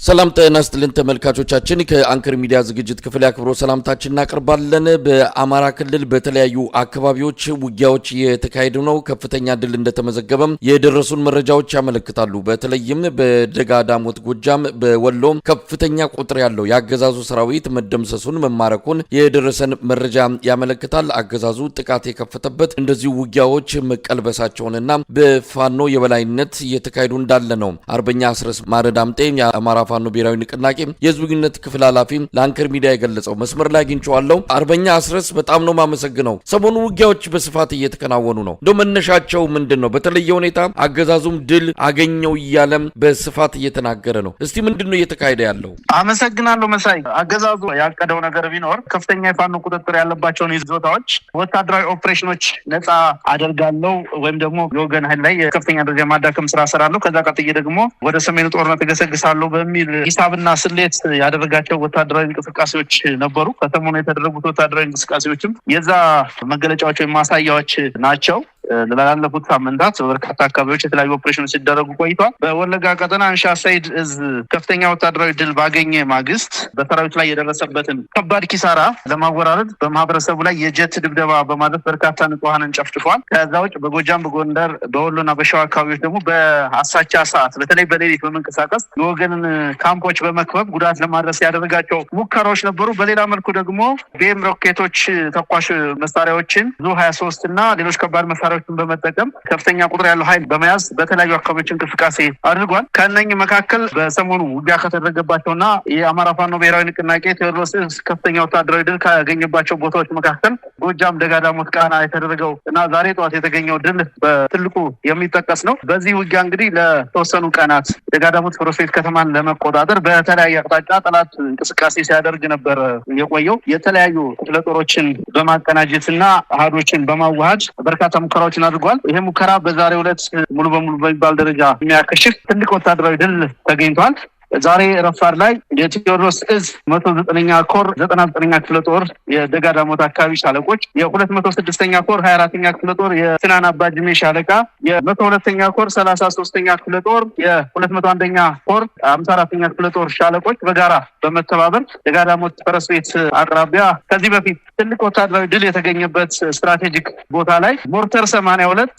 ሰላም ጤና ይስጥልን ተመልካቾቻችን ከአንከር ሚዲያ ዝግጅት ክፍል ያክብሮ ሰላምታችንን እናቀርባለን። በአማራ ክልል በተለያዩ አካባቢዎች ውጊያዎች የተካሄዱ ነው። ከፍተኛ ድል እንደተመዘገበም የደረሱን መረጃዎች ያመለክታሉ። በተለይም በደጋ ዳሞት ጎጃም በወሎ ከፍተኛ ቁጥር ያለው ያገዛዙ ሰራዊት መደምሰሱን መማረኩን የደረሰን መረጃ ያመለክታል። አገዛዙ ጥቃት የከፈተበት እንደዚሁ ውጊያዎች መቀልበሳቸውንና በፋኖ የበላይነት የተካሄዱ እንዳለ ነው። አርበኛ አስረስ ማረዳምጤ የአማራ ፋኖ ብሔራዊ ንቅናቄ የህዝብ ግንኙነት ክፍል ኃላፊ ለአንከር ሚዲያ የገለጸው መስመር ላይ አግኝቼዋለሁ። አርበኛ አስረስ በጣም ነው ማመሰግነው። ሰሞኑ ውጊያዎች በስፋት እየተከናወኑ ነው። እንደው መነሻቸው ምንድነው? በተለየ ሁኔታ አገዛዙም ድል አገኘው እያለም በስፋት እየተናገረ ነው። እስቲ ምንድነው እየተካሄደ ያለው? አመሰግናለሁ መሳይ። አገዛዙ ያቀደው ነገር ቢኖር ከፍተኛ የፋኖ ቁጥጥር ያለባቸውን ይዞታዎች ወታደራዊ ኦፕሬሽኖች ነፃ አደርጋለሁ ወይም ደግሞ የወገን ኃይል ላይ ከፍተኛ ደረጃ ማዳከም ስራ ሰራለሁ፣ ከዛ ቀጥዬ ደግሞ ወደ ሰሜኑ ጦርነት ተገሰግሳለሁ በሚል ሂሳብና ስሌት ያደረጋቸው ወታደራዊ እንቅስቃሴዎች ነበሩ። ከሰሞኑ የተደረጉት ወታደራዊ እንቅስቃሴዎችም የዛ መገለጫዎች ወይም ማሳያዎች ናቸው። ላለፉት ሳምንታት በበርካታ አካባቢዎች የተለያዩ ኦፕሬሽኖች ሲደረጉ ቆይቷል። በወለጋ ቀጠና አንሻ ሰይድ እዝ ከፍተኛ ወታደራዊ ድል ባገኘ ማግስት በሰራዊት ላይ የደረሰበትን ከባድ ኪሳራ ለማወራረድ በማህበረሰቡ ላይ የጀት ድብደባ በማድረግ በርካታ ንጹሃንን ጨፍጭፏል። ከዛ ውጭ በጎጃም፣ በጎንደር፣ በወሎና በሸዋ አካባቢዎች ደግሞ በአሳቻ ሰዓት በተለይ በሌሊት በመንቀሳቀስ የወገንን ካምፖች በመክበብ ጉዳት ለማድረስ ያደረጋቸው ሙከራዎች ነበሩ። በሌላ መልኩ ደግሞ ቤም ሮኬቶች ተኳሽ መሳሪያዎችን ዙ-23 እና ሌሎች ከባድ መሳሪያ በመጠቀም ከፍተኛ ቁጥር ያለው ኃይል በመያዝ በተለያዩ አካባቢዎች እንቅስቃሴ አድርጓል። ከእነኝህ መካከል በሰሞኑ ውጊያ ከተደረገባቸውና የአማራ ፋኖ ብሔራዊ ንቅናቄ ቴዎድሮስ ከፍተኛ ወታደራዊ ድል ካገኘባቸው ቦታዎች መካከል ጎጃም ደጋ ዳሞት ቃና የተደረገው እና ዛሬ ጠዋት የተገኘው ድል በትልቁ የሚጠቀስ ነው። በዚህ ውጊያ እንግዲህ ለተወሰኑ ቀናት ደጋ ዳሞት ፕሮፌት ከተማን ለመቆጣጠር በተለያየ አቅጣጫ ጠላት እንቅስቃሴ ሲያደርግ ነበር የቆየው። የተለያዩ ክፍለ ጦሮችን በማቀናጀትና አሃዶችን በማዋሃድ በርካታ ሙከራዎችን አድርጓል። ይሄ ሙከራ በዛሬው ዕለት ሙሉ በሙሉ በሚባል ደረጃ የሚያከሽፍ ትልቅ ወታደራዊ ድል ተገኝቷል። ዛሬ ረፋድ ላይ የቴዎድሮስ እዝ 109ኛ ኮር 99ኛ ክፍለ ጦር የደጋ ዳሞት አካባቢ ሻለቆች፣ የ206ኛ ኮር 24ኛ ክፍለ ጦር የስናን አባጅሜ ሻለቃ፣ የ102ኛ ኮር 33ኛ ክፍለ ጦር፣ የ201ኛ ኮር 54ኛ ክፍለ ጦር ሻለቆች በጋራ በመተባበር ደጋ ዳሞት ፈረስ ቤት አቅራቢያ ከዚህ በፊት ትልቅ ወታደራዊ ድል የተገኘበት ስትራቴጂክ ቦታ ላይ ሞርተር 82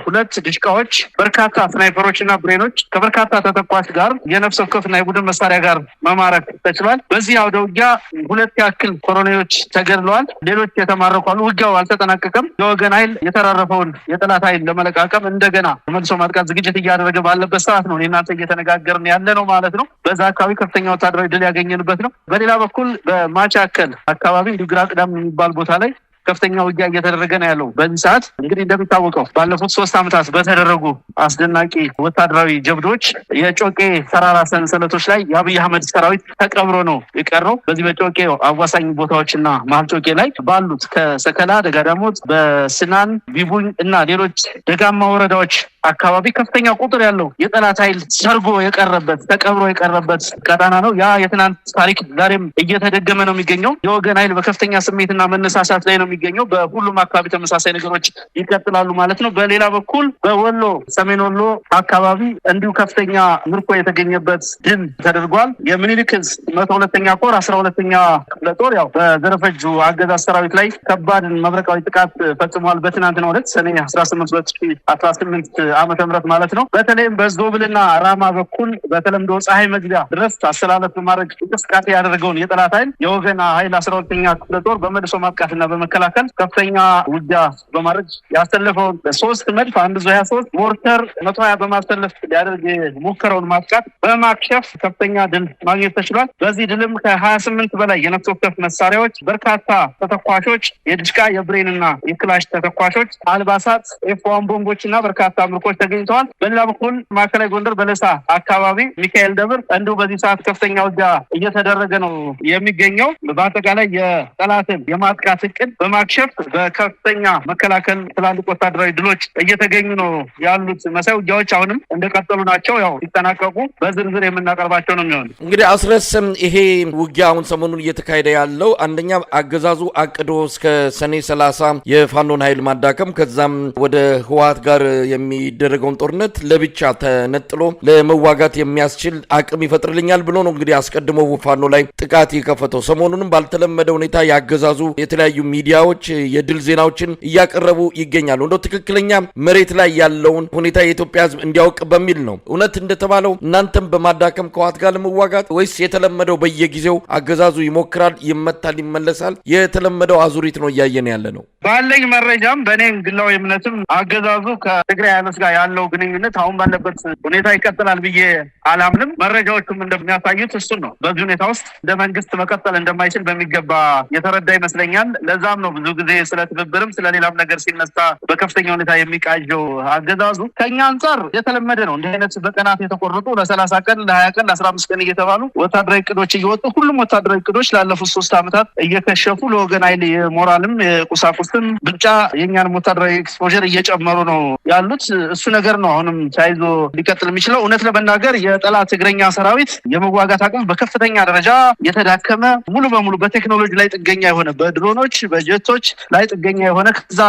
2 ድሽቃዎች፣ በርካታ ስናይፐሮች እና ብሬኖች ከበርካታ ተተኳሽ ጋር የነፍስ ወከፍ የቡድን መሳሪያ ጋር መማረክ ተችሏል። በዚህ አውደ ውጊያ 2 ያክል ኮሎኔሎች ተገድለዋል፣ ሌሎች የተማረኩ አሉ። ውጊያው አልተጠናቀቀም። የወገን ኃይል የተራረፈውን የጠላት ኃይል ለመለቃቀም እንደገና መልሶ ማጥቃት ዝግጅት እያደረገ ባለበት ሰዓት ነው እናንተ እየተነጋገርን ያለ ነው ማለት ነው። በዛ አካባቢ ከፍተኛ ወታደራዊ ድል ያገኘንበት ነው። በሌላ በኩል በማቻከል አካባቢ እንዲሁ ግራ ቅዳም የሚባል ቦታ ላይ ከፍተኛ ውጊያ እየተደረገ ነው ያለው። በዚህ ሰዓት እንግዲህ እንደሚታወቀው ባለፉት 3 ዓመታት በተደረጉ አስደናቂ ወታደራዊ ጀብዶች የጮቄ ተራራ ሰንሰለቶች ላይ የአብይ አህመድ ሰራዊት ተቀብሮ ነው የቀረው። በዚህ በጮቄ አዋሳኝ ቦታዎችና መሀል ጮቄ ላይ ባሉት ከሰከላ፣ ደጋ ዳሞት፣ በስናን፣ ቢቡኝ እና ሌሎች ደጋማ ወረዳዎች አካባቢ ከፍተኛ ቁጥር ያለው የጠላት ኃይል ሰርጎ የቀረበት ተቀብሮ የቀረበት ቀጣና ነው። ያ የትናንት ታሪክ ዛሬም እየተደገመ ነው የሚገኘው። የወገን ኃይል በከፍተኛ ስሜትና መነሳሳት ላይ ነው የሚገኘው። በሁሉም አካባቢ ተመሳሳይ ነገሮች ይቀጥላሉ ማለት ነው። በሌላ በኩል በወሎ ሰሜን ወሎ አካባቢ እንዲሁ ከፍተኛ ምርኮ የተገኘበት ድል ተደርጓል። የምኒልክ 102ኛ ኮር 12ኛ ክፍለ ጦር ያው በዘረፈጁ አገዛዝ ሰራዊት ላይ ከባድ መብረቃዊ ጥቃት ፈጽሟል። በትናንትናው ዕለት ሰኔ 18 2018 ዓመተ ምህረት ማለት ነው። በተለይም በዞብልና ራማ በኩል በተለምዶ ፀሐይ መግቢያ ድረስ አስተላለፍ በማድረግ እንቅስቃሴ ያደረገውን የጠላት ኃይል የወገን ኃይል 12ኛ ክፍለ ጦር በመልሶ ማጥቃትና በመከላከል ከፍተኛ ውጊያ በማድረግ ያስተለፈውን 3 መድፍ 1 ዙ 23 ሞርተር 120 በማስተለፍ ሊያደርግ ሙከራውን ማጥቃት በማክሸፍ ከፍተኛ ድል ማግኘት ተችሏል። በዚህ ድልም ከ28 በላይ የነፍስ ወከፍ መሳሪያዎች፣ በርካታ ተተኳሾች፣ የድሽቃ የብሬንና የክላሽ ተተኳሾች፣ አልባሳት፣ ኤፍ1 ቦምቦችና በርካታ ምርኮ ታንኮች ተገኝተዋል። በሌላ በኩል ማዕከላዊ ጎንደር በለሳ አካባቢ ሚካኤል ደብር እንዲሁ በዚህ ሰዓት ከፍተኛ ውጊያ እየተደረገ ነው የሚገኘው። በአጠቃላይ የጠላትን የማጥቃት እቅድ በማክሸፍ በከፍተኛ መከላከል ትላልቅ ወታደራዊ ድሎች እየተገኙ ነው ያሉት። መሳይ ውጊያዎች አሁንም እንደቀጠሉ ናቸው። ያው ሲጠናቀቁ በዝርዝር የምናቀርባቸው ነው የሚሆኑ። እንግዲህ አስረስም ይሄ ውጊያ አሁን ሰሞኑን እየተካሄደ ያለው አንደኛ አገዛዙ አቅዶ እስከ ሰኔ 30 የፋኖን ኃይል ማዳከም ከዛም ወደ ህወሓት ጋር የሚደረገውን ጦርነት ለብቻ ተነጥሎ ለመዋጋት የሚያስችል አቅም ይፈጥርልኛል ብሎ ነው እንግዲህ አስቀድሞ ፋኖ ላይ ጥቃት የከፈተው። ሰሞኑንም ባልተለመደ ሁኔታ ያገዛዙ የተለያዩ ሚዲያዎች የድል ዜናዎችን እያቀረቡ ይገኛሉ። እንደው ትክክለኛ መሬት ላይ ያለውን ሁኔታ የኢትዮጵያ ህዝብ እንዲያውቅ በሚል ነው። እውነት እንደተባለው እናንተም በማዳከም ከህወሓት ጋር ለመዋጋት ወይስ የተለመደው በየጊዜው አገዛዙ ይሞክራል፣ ይመታል፣ ይመለሳል የተለመደው አዙሪት ነው እያየን ያለ ነው? ባለኝ መረጃም በእኔ ግላዊ እምነትም አገዛዙ ከትግራይ ኃይሎች ጋር ያለው ግንኙነት አሁን ባለበት ሁኔታ ይቀጥላል ብዬ አላምንም። መረጃዎቹም እንደሚያሳዩት እሱን ነው። በዚህ ሁኔታ ውስጥ እንደ መንግስት መቀጠል እንደማይችል በሚገባ የተረዳ ይመስለኛል። ለዛም ነው ብዙ ጊዜ ስለ ትብብርም ስለሌላም ነገር ሲነሳ በከፍተኛ ሁኔታ የሚቃዠው አገዛዙ። ከኛ አንጻር የተለመደ ነው እንዲህ አይነት በቀናት የተቆረጡ ለ30 ቀን ለ20 ቀን ለ15 ቀን እየተባሉ ወታደራዊ እቅዶች እየወጡ ሁሉም ወታደራዊ እቅዶች ላለፉት 3 ዓመታት እየከሸፉ ለወገን ኃይል የሞራልም የቁሳቁስም ብቻ የኛንም ወታደራዊ ኤክስፖዠር እየጨመሩ ነው ያሉት። እሱ ነገር ነው አሁንም ተያይዞ ሊቀጥል የሚችለው። እውነት ለመናገር የጠላት እግረኛ ሰራዊት የመዋጋት አቅም በከፍተኛ ደረጃ የተዳከመ ሙሉ በሙሉ በቴክኖሎጂ ላይ ጥገኛ የሆነ በድሮኖች በጀቶች ላይ ጥገኛ የሆነ ከዛ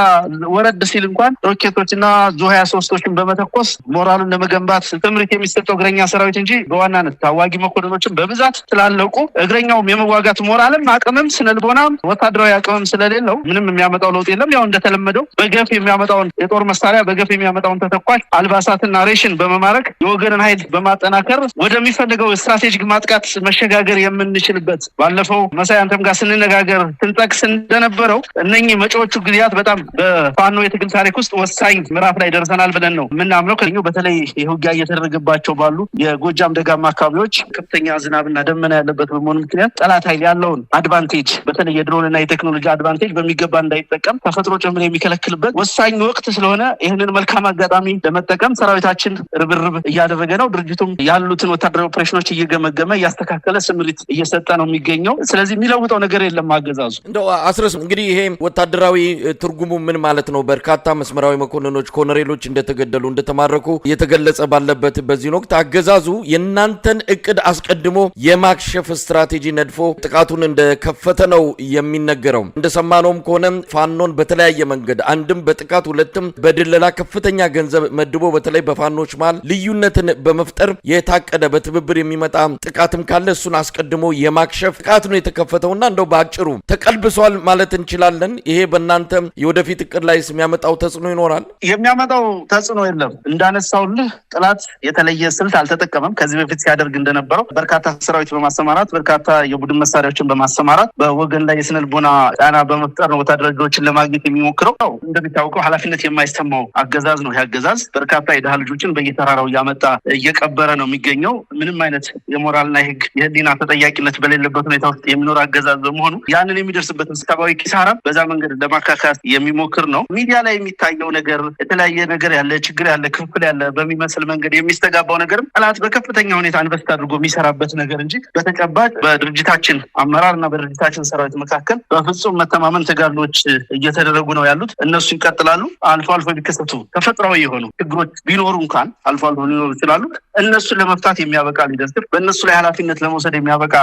ወረድ ሲል እንኳን ሮኬቶችና ዙ23ቶችን በመተኮስ ሞራሉን ለመገንባት ትምሪት የሚሰጠው እግረኛ ሰራዊት እንጂ በዋናነት ታዋጊ መኮንኖችን በብዛት ስላለቁ እግረኛውም የመዋጋት ሞራልም አቅምም ስነልቦናም ወታደራዊ አቅምም ስለሌለው ምንም የሚያመጣው ለውጥ የለም። ያው እንደተለመደው በገፍ የሚያመጣውን የጦር መሳሪያ በገፍ የሚያመጣውን ተተኳሽ አልባሳትና ሬሽን በመማረክ የወገንን ኃይል በማጠናከር ወደሚፈልገው ስትራቴጂክ ማጥቃት መሸጋገር የምንችልበት ባለፈው መሳይ አንተም ጋር ስንነጋገር ስንጠቅስ እንደነበረው እነኚህ መጪዎቹ ጊዜያት በጣም በፋኖ የትግል ታሪክ ውስጥ ወሳኝ ምዕራፍ ላይ ደርሰናል ብለን ነው የምናምነው። ከዚሁ በተለይ የውጊያ እየተደረገባቸው ባሉ የጎጃም ደጋማ አካባቢዎች ከፍተኛ ዝናብና ደመና ያለበት በመሆኑ ምክንያት ጠላት ኃይል ያለውን አድቫንቴጅ በተለይ የድሮንና የቴክኖሎጂ አድቫንቴጅ በሚገባ እንዳይጠቀም ተፈጥሮ ጭምር የሚከለክልበት ወሳኝ ወቅት ስለሆነ ይህንን መልካም አጋጣሚ ለመጠቀም ሰራዊታችን ርብርብ እያደረገ ነው። ድርጅቱም ያሉትን ወታደራዊ ኦፕሬሽኖች እየገመገመ እያስተካከለ ስምሪት እየሰጠ ነው የሚገኘው። ስለዚህ የሚለውጠው ነገር የለም አገዛዙ። እንደው አስረስ እንግዲህ ይሄ ወታደራዊ ትርጉሙ ምን ማለት ነው? በርካታ መስመራዊ መኮንኖች ኮሎኔሎች እንደተገደሉ እንደተማረኩ እየተገለጸ ባለበት በዚህ ወቅት አገዛዙ የእናንተን እቅድ አስቀድሞ የማክሸፍ ስትራቴጂ ነድፎ ጥቃቱን እንደከፈተ ነው የሚነገረው። እንደሰማነውም ከሆነ ፋኖን በተለያየ መንገድ አንድም በጥቃት ሁለትም በድለላ ከፍተኛ ገንዘብ መድቦ በተለይ በፋኖች መሃል ልዩነትን በመፍጠር የታቀደ በትብብር የሚመጣ ጥቃትም ካለ እሱን አስቀድሞ የማክሸፍ ጥቃት ነው የተከፈተውና እንደው በአጭሩ ተቀልብሷል ማለት እንችላለን። ይሄ በእናንተ የወደፊት እቅድ ላይ የሚያመጣው ተጽዕኖ ይኖራል? የሚያመጣው ተጽዕኖ የለም። እንዳነሳውልህ ጠላት የተለየ ስልት አልተጠቀመም። ከዚህ በፊት ሲያደርግ እንደነበረው በርካታ ሰራዊት በማሰማራት በርካታ የቡድን መሳሪያዎችን በማሰማራት በወገን ላይ የስነልቦና ጫና በመፍጠር ነው ወታደራዊ ድሎችን ለማግኘት የሚሞክረው። እንደሚታወቀው ኃላፊነት የማይሰማው አገዛዝ ነው። ያገዛዝ በርካታ የድሃ ልጆችን በየተራራው እያመጣ እየቀበረ ነው የሚገኘው። ምንም አይነት የሞራልና የህግ የህሊና ተጠያቂነት በሌለበት ሁኔታ ውስጥ የሚኖር አገዛዝ በመሆኑ ያንን የሚደርስበትን ሰብአዊ ኪሳራ በዛ መንገድ ለማካካስ የሚሞክር ነው። ሚዲያ ላይ የሚታየው ነገር የተለያየ ነገር ያለ ችግር ያለ ክፍል ያለ በሚመስል መንገድ የሚስተጋባው ነገር ጠላት በከፍተኛ ሁኔታ ኢንቨስት አድርጎ የሚሰራበት ነገር እንጂ በተጨባጭ በድርጅታችን አመራር እና በድርጅታችን ሰራዊት መካከል በፍጹም መተማመን ተጋድሎች እየተደረጉ ነው ያሉት። እነሱ ይቀጥላሉ። አልፎ አልፎ ቢከሰቱ ተፈጥሯዊ የሆኑ ችግሮች ቢኖሩ እንኳን አልፎ አልፎ ሊኖሩ ይችላሉ። እነሱን ለመፍታት የሚያበቃ ሊደርስፍ በእነሱ ላይ ኃላፊነት ለመውሰድ የሚያበቃ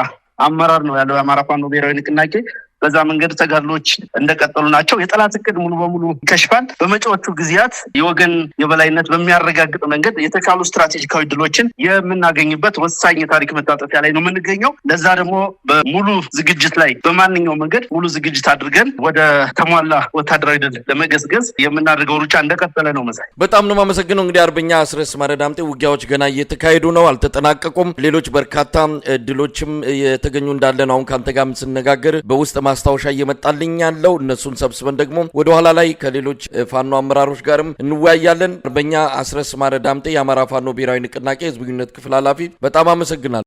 አመራር ነው ያለው የአማራ ፋኖ ብሔራዊ ንቅናቄ። በዛ መንገድ ተጋድሎች እንደቀጠሉ ናቸው። የጠላት እቅድ ሙሉ በሙሉ ይከሽፋል። በመጪዎቹ ጊዜያት የወገን የበላይነት በሚያረጋግጥ መንገድ የተሻሉ ስትራቴጂካዊ ድሎችን የምናገኝበት ወሳኝ የታሪክ መታጠፊያ ላይ ነው የምንገኘው። ለዛ ደግሞ በሙሉ ዝግጅት ላይ በማንኛው መንገድ ሙሉ ዝግጅት አድርገን ወደ ተሟላ ወታደራዊ ድል ለመገስገስ የምናደርገው ሩጫ እንደቀጠለ ነው። መሳይ በጣም ነው የማመሰግነው። እንግዲህ አርበኛ አስረስ ማረዳምጤ ውጊያዎች ገና እየተካሄዱ ነው፣ አልተጠናቀቁም። ሌሎች በርካታ ድሎችም የተገኙ እንዳለ ነው አሁን ካንተ ጋር ስንነጋገር በውስጥ ማስታወሻ እየመጣልኝ ያለው። እነሱን ሰብስበን ደግሞ ወደ ኋላ ላይ ከሌሎች ፋኖ አመራሮች ጋርም እንወያያለን። አርበኛ አስረስ ማረዳምጤ የአማራ ፋኖ ብሔራዊ ንቅናቄ ህዝብ ግንኙነት ክፍል ኃላፊ፣ በጣም አመሰግናለሁ።